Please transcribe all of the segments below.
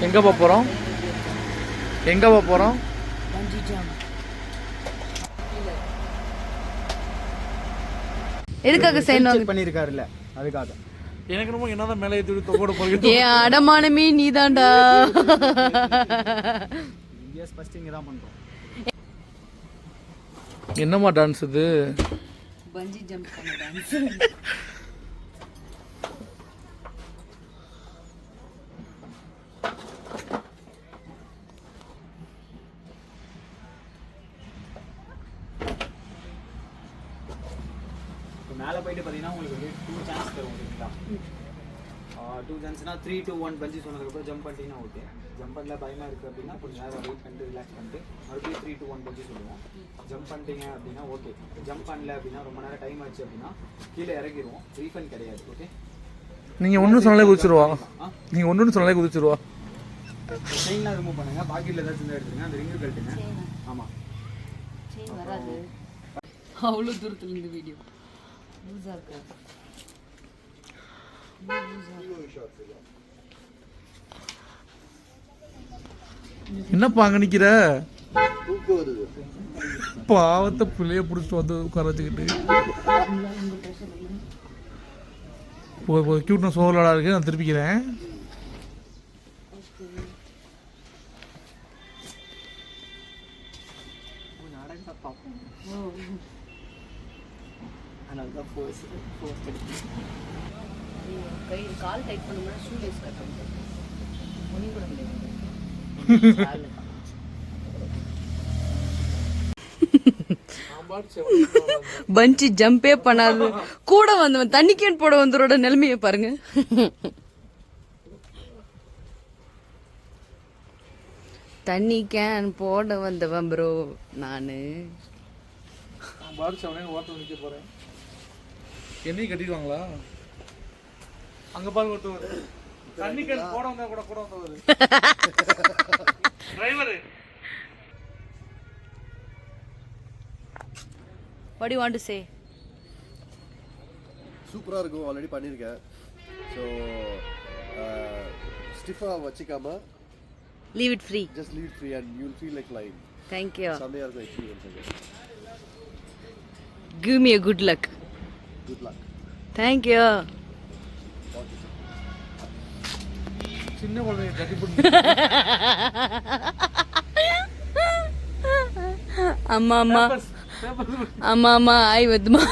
எங்கே போக போகிறோம்? எங்கே போக போகிறோம்? எதுக்காக செய்யணும் பண்ணியிருக்காருல்ல அதுக்காக. எனக்கு ரொம்ப என்னதான் மேலே ஏற்றி தொகோட போகிறது. ஏன் அடமானமே நீதான்டா. இந்தியாஸ் ஃபர்ஸ்ட் இங்கே தான் பண்ணுறோம். என்னம்மா டான்ஸ் இது? பஞ்சி ஜம்ப் பண்ண டான்ஸ். மேலே போயிட்டு பார்த்தீங்கன்னா உங்களுக்கு 2 சான்ஸ் தரும் ஓகேங்களா? 2 சான்ஸ்னா 3 2 1 பஞ்சி சொன்னதுக்கப்புறம் ஜம்ப் பண்ணிட்டீங்கன்னா ஓகே. ஜம்ப் பண்ணல பயமாக இருக்குது அப்படின்னா கொஞ்சம் நேரம் வெயிட் பண்ணிட்டு ரிலாக்ஸ் பண்ணிட்டு மறுபடியும் 3 2 1 பஞ்சி சொல்லுவோம். ஜம்ப் பண்ணிட்டீங்க அப்படின்னா ஓகே. ஜம்ப் பண்ணல அப்படின்னா ரொம்ப நேரம் டைம் ஆச்சு அப்படின்னா கீழே இறங்கிடுவோம். ரீஃபண்ட் கிடையாது. ஓகே. நீங்கள் ஒன்றும் சொன்னாலே குதிச்சிருவா. நீங்கள் ஒன்றும் சொன்னாலே குதிச்சிருவா. செயின்லாம் ரிமூவ் பண்ணுங்க. பாக்கெட்டில் ஏதாச்சும் இருந்தால் எடுத்துருங்க. அந்த ரிங்கு கழட்டுங்க. ஆமாம் செயின் வராது. அவ்வளோ தூரத்தில் இந்த வீடியோ என்னப்பா அங்க நிக்கிற? பாவத்தை பிள்ளைய பிடிச்சிட்டு வந்து உட்கார வச்சுக்கிட்டு கியூட்னஸ் ஓவர்லோடா இருக்கு. நான் திருப்பிக்கிறேன். கால் டைட் பண்ணும்போது ஷூ லேஸ் கட் பண்ணுறேன். ஒன்றும் கூட முடியாது. பஞ்சி ஜம்பே பண்ணாது கூட வந்தவன் தண்ணி கேன் போட வந்தவரோட நிலைமையை பாருங்க. தண்ணி கேன் போட வந்தவன் ப்ரோ நானு. என்னையும் கட்டிடுவாங்களா? அங்க பாருங்க ஒருத்தவர் தண்ணி கேன் போட வந்தா கூட வந்தவர் driver. What do you want to say? சூப்பராக இருக்கும். ஆல்ரெடி பண்ணியிருக்கேன். ஸோ ஸ்டிஃபாக வச்சுக்காம Leave it free. just leave it free and you'll feel like flying. Thank you. செம்மையாக இருக்கும் experience. Give me a good luck. Good luck. Thank you. சின்ன குழந்தைய கட்டி போட்டு அம்மா அம்மா அம்மா அம்மா ஆய் வதுமா.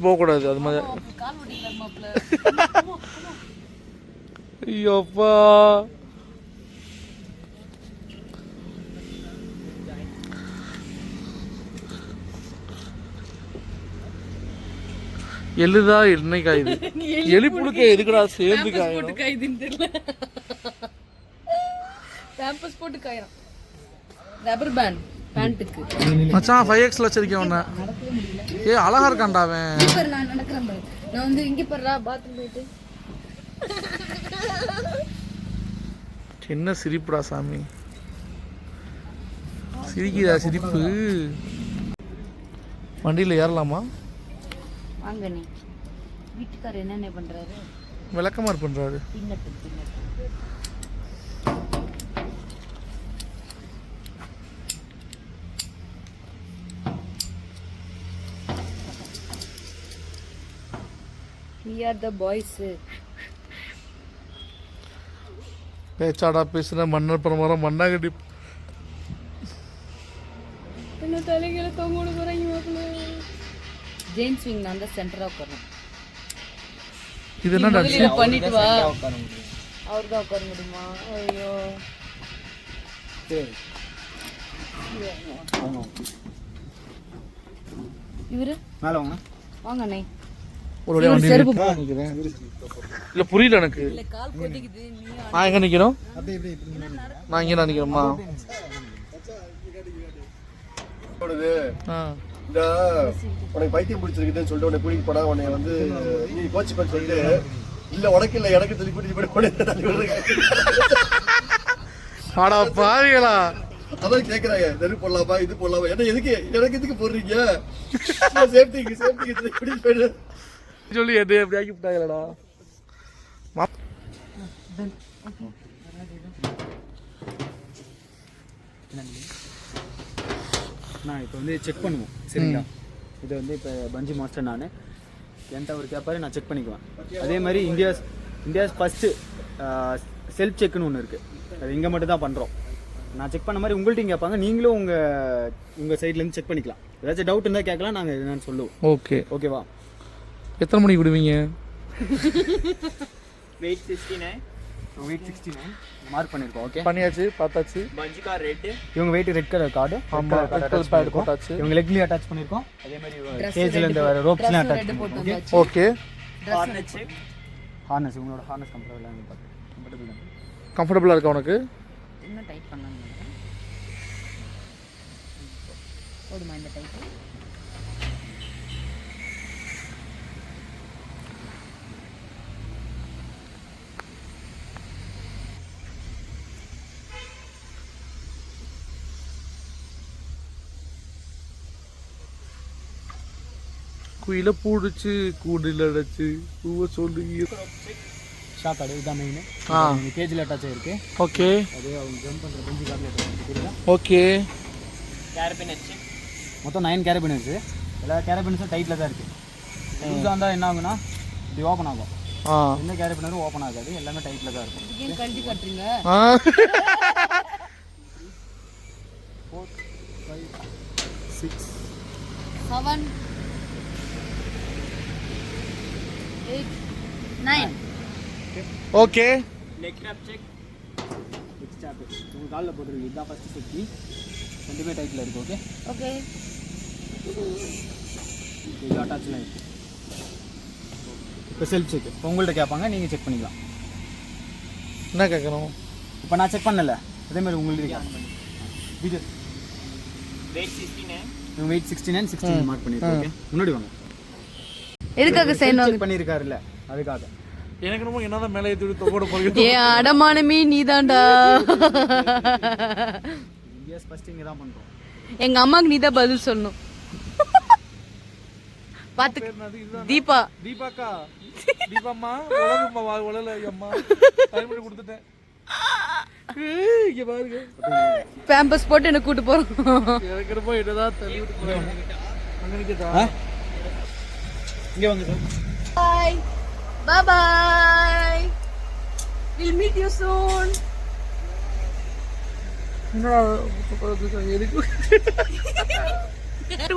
போகக்கூடாது அது மாதிரி. ஐயோப்பா எள்ளுதா எண்ணெய் காயுது. எலி புழுக்க எதுக்குடா சேர்ந்து காயணும்? பேம்பஸ் போட்டு காயணும். ரப்பர் பேண்ட் பேண்ட்டுக்கு மச்சான் 5X வச்சிருக்கேன் உன்ன. ஏ அழகா இருக்கான்டா அவன். நான் நடக்கிறேன் பாரு. நான் வந்து இங்க போறா பாத்ரூம் போயிட்டு. என்ன சிரிப்புடா சாமி. சிரிக்குதா சிரிப்பு. வண்டியில் ஏறலாமா? வாங்க நீ. வீட்டுக்காரர் என்னென்ன பண்றாரு? விளக்கமாறு பண்றாரு. We are the boys. பேச்சாடா பேசுன மன்னர் பரமரம் மண்ணாகட்டி என்ன தலைகள தொங்கோடு போறாங்க மாப்ள. ஜெயின் ஸ்விங் நான் தான் சென்டரா உட்காரணும். இது என்ன டான்ஸ் பண்ணிட்டு வா. அவர் தான் உட்கார முடியுமா? ஐயோ சரி இவரு மேலே வாங்க. வாங்க அண்ணே. ஒரு வண்டி நிக்கிறேன். இல்ல புரியல எனக்கு. இல்ல கால் கொதிக்குது. நான் எங்க நிக்கிறோம்? அப்படியே இப்படி நான் இங்க நிக்கிறேம்மா. இந்த உனக்கு பைத்தியம் பிடிச்சிருக்குதுன்னு சொல்லிட்டு உன்னை கூட்டிட்டு போனா உன்னை வந்து நீ கோச்சு பண்ணி சொல்லிட்டு இல்ல உனக்கு இல்ல எனக்கு சொல்லி கூட்டிட்டு போய் ஆடா பாவிகளா அதான் கேக்குறாங்க நெருப்பு போடலாமா இது போடலாமா என்ன எதுக்கு எனக்கு எதுக்கு போடுறீங்க சேஃப்டிக்கு கூட்டிட்டு போயிடு சொல்லி என்ன எப்படி ஆக்கி விட்டாங்களா நான் இப்போ வந்து செக் பண்ணுவோம் சரிங்களா. இதை வந்து இப்போ பஞ்சி மாஸ்டர் நான் என்கிட்ட ஒரு கேப்பாரு நான் செக் பண்ணிக்குவேன். அதே மாதிரி இந்தியாஸ் ஃபஸ்ட்டு செல்ஃப் செக்குன்னு ஒன்று இருக்குது. அது இங்கே மட்டும் தான் பண்ணுறோம். நான் செக் பண்ண மாதிரி உங்கள்கிட்டையும் கேட்பாங்க, நீங்களும் உங்கள் சைட்லேருந்து செக் பண்ணிக்கலாம். ஏதாச்சும் டவுட் இருந்தால் கேட்கலாம், நாங்கள் என்னன்னு சொல்லுவோம். ஓகேவா? எத்தனை மணிக்கு விடுவீங்க? வெயிட் 69 மார்க் பண்ணியிருக்கோம். ஓகே பண்ணியாச்சு, பார்த்தாச்சு. பஞ்சி கார் ரெட், இவங்க வெயிட் ரெட் கலர் கார்டு. ஆமாம், ரெட் கலர் பேட் போட்டாச்சு. இவங்க லெக்லி அட்டாச் பண்ணியிருக்கோம். அதே மாதிரி ஸ்டேஜில் இருந்து வர ரோப்ஸ்லாம் அட்டாச் பண்ணியிருக்கோம். ஓகே. ஹார்னஸ் உங்களோட ஹார்னஸ் கம்ஃபர்டபுளாக இருக்கா உனக்கு? இன்னும் டைட் பண்ணலாம் போடுமா இந்த டைட்? குயில பூடிச்சு கூண்டில் அடைச்சு பூவை சொல்லி ஷாக் ஆடு இதான் மெயின். கேஜில் அட்டாச் ஆயிருக்கு. ஓகே. அது அவங்க ஜம்ப் பண்ணுற பெஞ்சி கார்டில் ஓகே. கேரபின் வச்சு மொத்தம் 9 கேரபின் இருக்குது. எல்லா கேரபின்ஸும் டைட்டில் தான் இருக்குது. லூஸாக இருந்தால் என்ன ஆகுனா இப்படி ஓப்பன் ஆகும். எந்த கேரபினரும் ஓப்பன் ஆகாது, எல்லாமே டைட்டில் தான் இருக்கும். ஏன் கழட்டி கட்டுறீங்க? 4 5 6 7 8 9. Okay. Leg drop check. Leg stop உங்க கால்ல போட்டுருக்கு. இதுதான் ஃபர்ஸ்ட் செக். ரெண்டுமே டைட்டில் இருக்கு. Okay okay. இது அட்டாச்ல இருக்கு. இப்போ செல்ஃப் செக் உங்கள்கிட்ட கேட்பாங்க, நீங்கள் செக் பண்ணிக்கலாம். என்ன கேட்கணும்? இப்போ நான் செக் பண்ணல, அதே மாதிரி உங்களுக்கு வீடியோ வெயிட் 69 16 மார்க் பண்ணிருக்கோம். ஓகே முன்னாடி வாங்க. எதுக்காக செய்யணும் பண்ணிருக்காருல்ல அதுக்காக. எனக்கு ரொம்ப என்னதான் மேலே ஏற்றி தொகோட போகிறது. ஏ அடமானமே நீதான்டா. இந்தியாஸ் ஃபர்ஸ்ட் இங்க தான் பண்றோம். எங்க அம்மாக்கு நீதான் பதில் சொல்லணும். பாத்து தீபா. தீபாக்கா. தீபாம்மா உலகம்மா உலல அம்மா டைம் பண்ணி கொடுத்துட்டேன். இங்க பாருங்க. பேம்பஸ் போட்டு என்ன கூட்டி போறோம். எனக்கு ரொம்ப என்னதான் தள்ளி விட்டு போறாங்க. அங்க நிக்கதா? இங்க வாங்க sir. Bye. Bye bye. We'll meet you soon. எதுக்கு?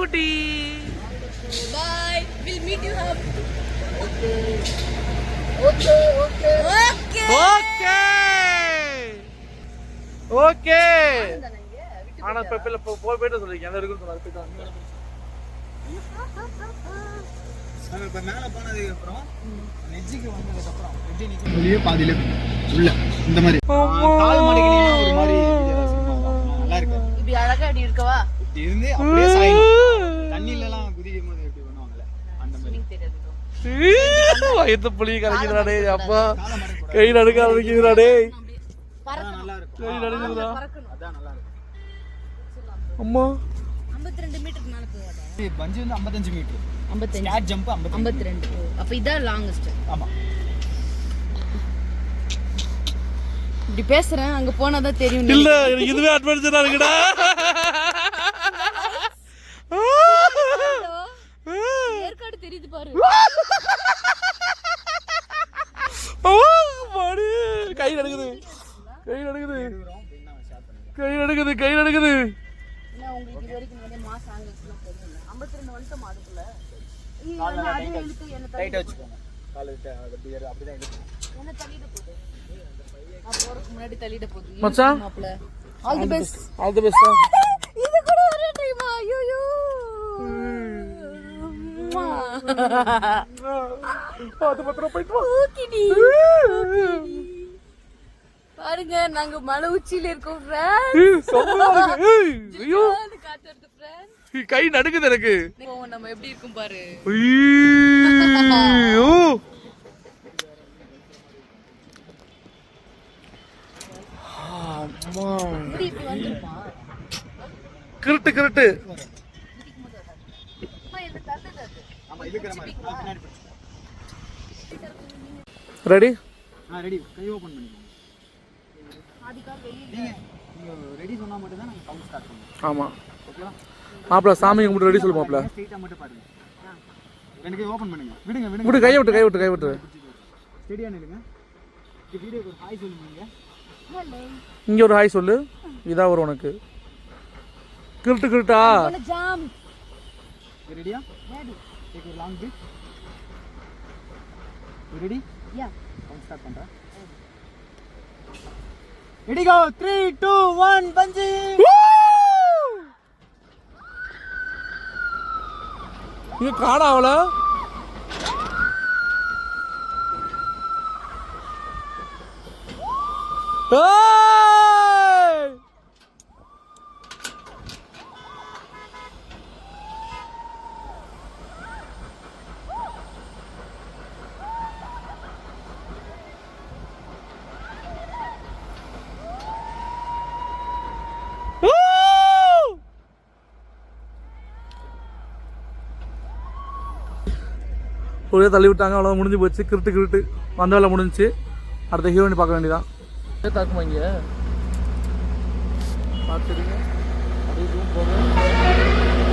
குட்டி. Bye. We'll meet you up. Okay. ஆனா இப்ப போயிட்டு சொல்றீங்க. அந்த இருக்குன்னு சொன்னாரு. போயிட்டாங்க. நாங்க இப்ப மேல போனதுக்கு அப்புறம் நெஜிக்கு வந்ததுக்கு அப்புறம் எப்படி நிக்க வெளியே பாதியில உள்ள இந்த மாதிரி கால் மடக்கினா ஒரு மாதிரி நல்லா இருக்கு. இப்படி அழகா அடி இருக்கவா? இப்படி இருந்து அப்படியே சாயணும். தண்ணில எல்லாம் குதிக்கும் போது எப்படி பண்ணுவாங்கல அந்த மாதிரி தெரியாது. வயத்து புளி கலக்கிடுறா டேய். அப்பா கை நடுக்க ஆரம்பிக்குதுடா டேய். நல்லா இருக்கும். கை நடுக்குதுடா. அதான் நல்லா இருக்கும். அம்மா 52 மீட்டர் மேல போவாடா. பஞ்சி வந்து 55 மீட்டர். 55. Start jump 52. அப்ப இதான் லாங்கஸ்ட். ஆமா. இப்படி பேசுறேன், அங்க போனாதான் தெரியும். இல்ல எனக்கு இதுவே அட்வான்ஸா இருக்குடா. ஏற்காடு தெரியுது பாரு. கை நடுக்குது. என்ன உங்களுக்கு இது வரைக்கும் நிறைய மாஸ் ஆங்கிள்ஸ்லாம் தெரியல. 52 வந்துட்டோம் அதுக்குள்ள. டைட் வச்சுக்கோங்க. கால் அப்படியே இழுத்து. என்ன தள்ளிட போகுது? நான் போறதுக்கு முன்னாடி தள்ளிட போகுது. மச்சான் all the best. All the best. இது கூட ஒரே டைமா? ஐயோ. பாத்து பத்திரம் போயிட்டு வா. ஓகேடி. பாருங்க நாங்க மலை உச்சியில இருக்கோம். ஐயோ காத்து வருது. கை நடுக்குது எனக்கு. நம்ம எப்படி இருக்கும் பாரு. ஐயோ அம்மா கிருட்டு கிருட்டு. ரெடி? ரெடி. கை ஓபன் பண்ணிக்கோங்க. நீங்க ரெடி சொன்னா மட்டும் தான் நாங்க கவுண்ட் ஸ்டார்ட் பண்ணுவோம். ஆமா. ஓகேவா? மாப்ள சாமி கும்பிட்டு ரெடி சொல்லு மாப்ள. ஸ்ட்ரைட்டா மட்டும் பாருங்க. ரெண்டு கை ஓபன் பண்ணுங்க. விடுங்க விடுங்க. விடு, கை விட்டு. ஸ்டெடியா நில்லுங்க. இந்த வீடியோக்கு ஒரு ஹாய் சொல்லுங்க. ஹலோ. இங்க ஒரு ஹாய் சொல்லு. இதா வரும் உனக்கு. கிருட்டு கிருட்டா. ஜாம். ரெடியா? Ready. Take a long breath. You ready? Yeah. Count start பண்றேன். Ready go. 3 2 1 bungee. இது காணாவல. ஏய்! ஒரே தள்ளி விட்டாங்க, அவ்வளோ முடிஞ்சு போச்சு. கிருட்டு வந்த வேலை முடிஞ்சிச்சு. அடுத்த ஹீரோயின் பார்க்க வேண்டியதான். தாக்குமா இங்கே பார்த்துருங்க. அப்படியே ரூம் போகலாம்.